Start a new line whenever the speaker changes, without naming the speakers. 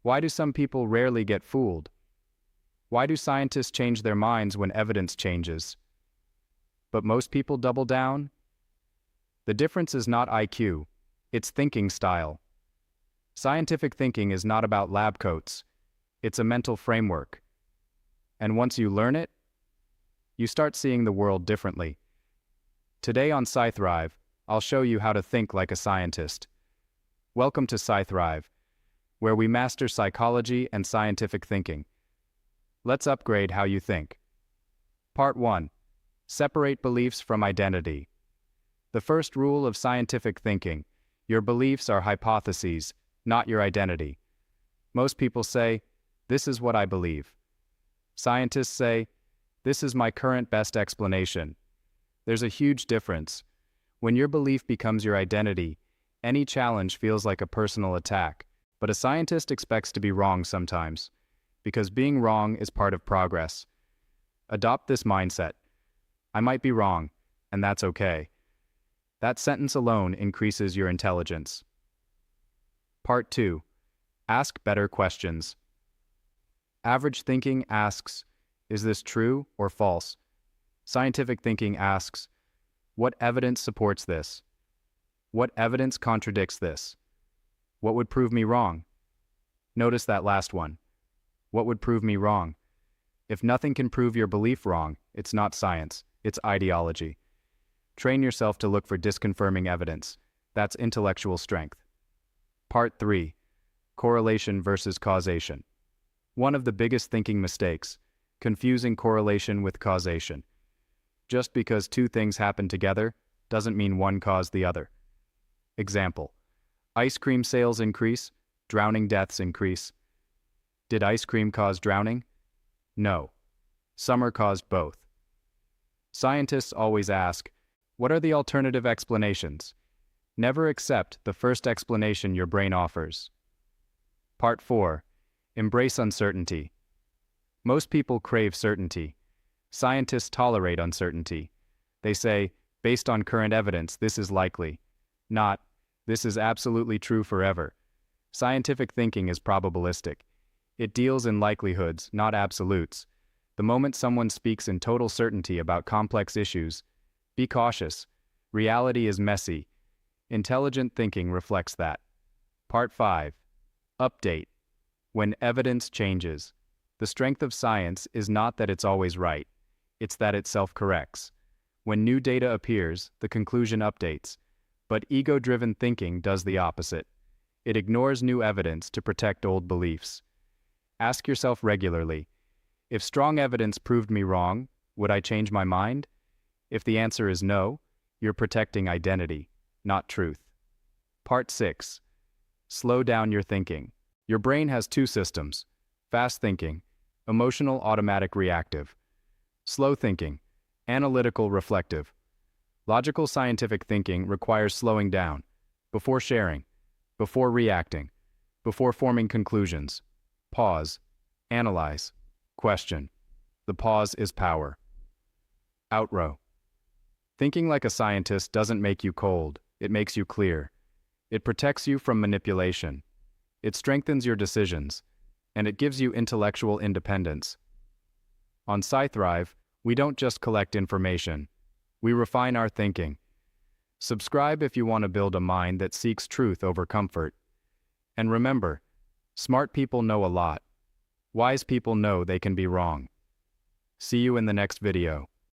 Why do some people rarely get fooled? Why do scientists change their minds when evidence changes, but most people double down? The difference is not IQ, it's thinking style. Scientific thinking is not about lab coats, it's a mental framework. And once you learn it, you start seeing the world differently. Today on Psythrive, I'll show you how to think like a scientist. Welcome to Psythrive, where we master psychology and scientific thinking. Let's upgrade how you think. Part 1. Separate beliefs from identity. The first rule of scientific thinking: your beliefs are hypotheses, not your identity. Most people say, "This is what I believe." Scientists say, "This is my current best explanation." There's a huge difference. When your belief becomes your identity, any challenge feels like a personal attack. But a scientist expects to be wrong sometimes, because being wrong is part of progress. Adopt this mindset. I might be wrong, and that's okay. That sentence alone increases your intelligence. Part 2. Ask better questions. Average thinking asks, is this true or false? Scientific thinking asks, what evidence supports this? What evidence contradicts this? What would prove me wrong? Notice that last one. What would prove me wrong? If nothing can prove your belief wrong, it's not science, it's ideology. Train yourself to look for disconfirming evidence. That's intellectual strength. Part 3. Correlation versus causation. One of the biggest thinking mistakes: confusing correlation with causation. Just because two things happen together doesn't mean one caused the other. Example: ice cream sales increase, drowning deaths increase. Did ice cream cause drowning? No. Summer caused both. Scientists always ask, what are the alternative explanations? Never accept the first explanation your brain offers. Part 4. Embrace uncertainty. Most people crave certainty. Scientists tolerate uncertainty. They say, based on current evidence, this is likely. Not, this is absolutely true forever. Scientific thinking is probabilistic. It deals in likelihoods, not absolutes. The moment someone speaks in total certainty about complex issues, be cautious. Reality is messy. Intelligent thinking reflects that. Part 5. Update. When evidence changes. The strength of science is not that it's always right. It's that it self-corrects. When new data appears, the conclusion updates. But ego-driven thinking does the opposite. It ignores new evidence to protect old beliefs. Ask yourself regularly, if strong evidence proved me wrong, would I change my mind? If the answer is no, you're protecting identity, not truth. Part 6. Slow down your thinking. Your brain has two systems: fast thinking, emotional automatic reactive; slow thinking, analytical reflective. Logical scientific thinking requires slowing down, before sharing, before reacting, before forming conclusions. Pause, analyze, question. The pause is power. Outrow. Thinking like a scientist doesn't make you cold, it makes you clear. It protects you from manipulation. It strengthens your decisions, and it gives you intellectual independence. On Psythrive, we don't just collect information, we refine our thinking. Subscribe if you want to build a mind that seeks truth over comfort. And remember, smart people know a lot. Wise people know they can be wrong. See you in the next video.